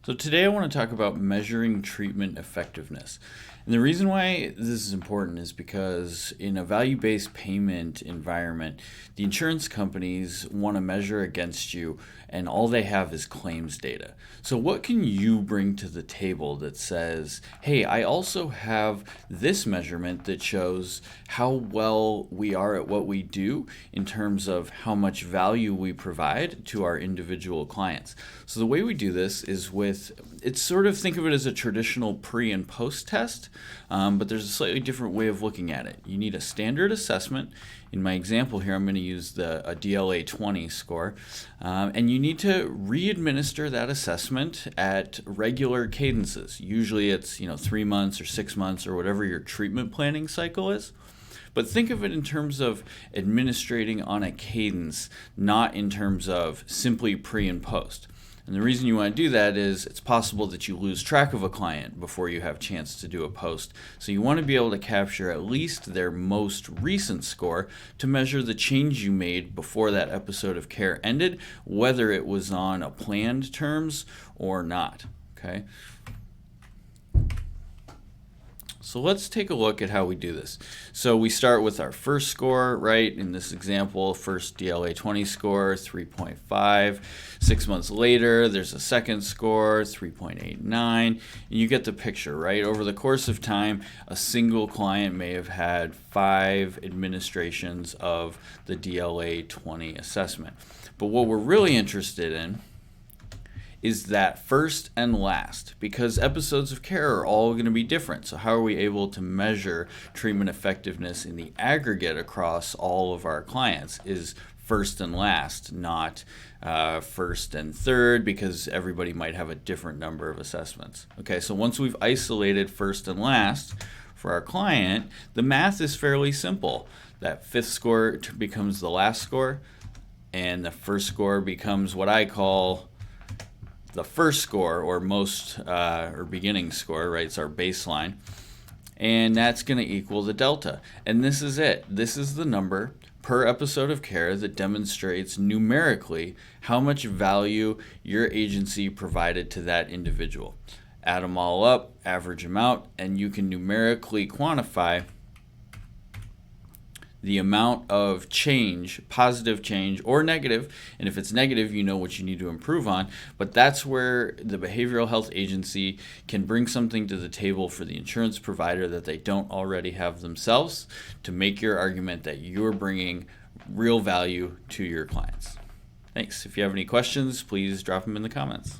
So today I want to talk about measuring treatment effectiveness. And the reason why this is important is because in a value-based payment environment, the insurance companies want to measure against you and all they have is claims data. So what can you bring to the table that says, hey, I also have this measurement that shows how well we are at what we do in terms of how much value we provide to our individual clients. So the way we do this is it's sort of, think of it as a traditional pre and post test, but there's a slightly different way of looking at it. You need a standard assessment. In my example here, I'm going to use a DLA 20 score, and you need to re-administer that assessment at regular cadences. Usually it's 3 months or 6 months or whatever your treatment planning cycle is. But think of it in terms of administrating on a cadence, not in terms of simply pre and post. And the reason you want to do that is it's possible that you lose track of a client before you have a chance to do a post. So you want to be able to capture at least their most recent score to measure the change you made before that episode of care ended, whether it was on a planned terms or not. Okay. So let's take a look at how we do this. So we start with our first score, right? In this example, first DLA 20 score, 3.5. 6 months later, there's a second score, 3.89. And you get the picture, right? Over the course of time, a single client may have had 5 administrations of the DLA 20 assessment. But what we're really interested in is that first and last, because episodes of care are all going to be different. So how are we able to measure treatment effectiveness in the aggregate across all of our clients is first and last, not first and third, because everybody might have a different number of assessments. Okay, so once we've isolated first and last for our client, the math is fairly simple. That fifth score becomes the last score, and the first score becomes what I call the first score, or or beginning score, right? It's our baseline, and that's going to equal the delta. And this is it. This is the number per episode of care that demonstrates numerically how much value your agency provided to that individual. Add them all up, average them out, and you can numerically quantify the amount of change, positive change or negative, and if it's negative, you know what you need to improve on. But that's where the behavioral health agency can bring something to the table for the insurance provider that they don't already have themselves to make your argument that you're bringing real value to your clients. Thanks. If you have any questions, please drop them in the comments.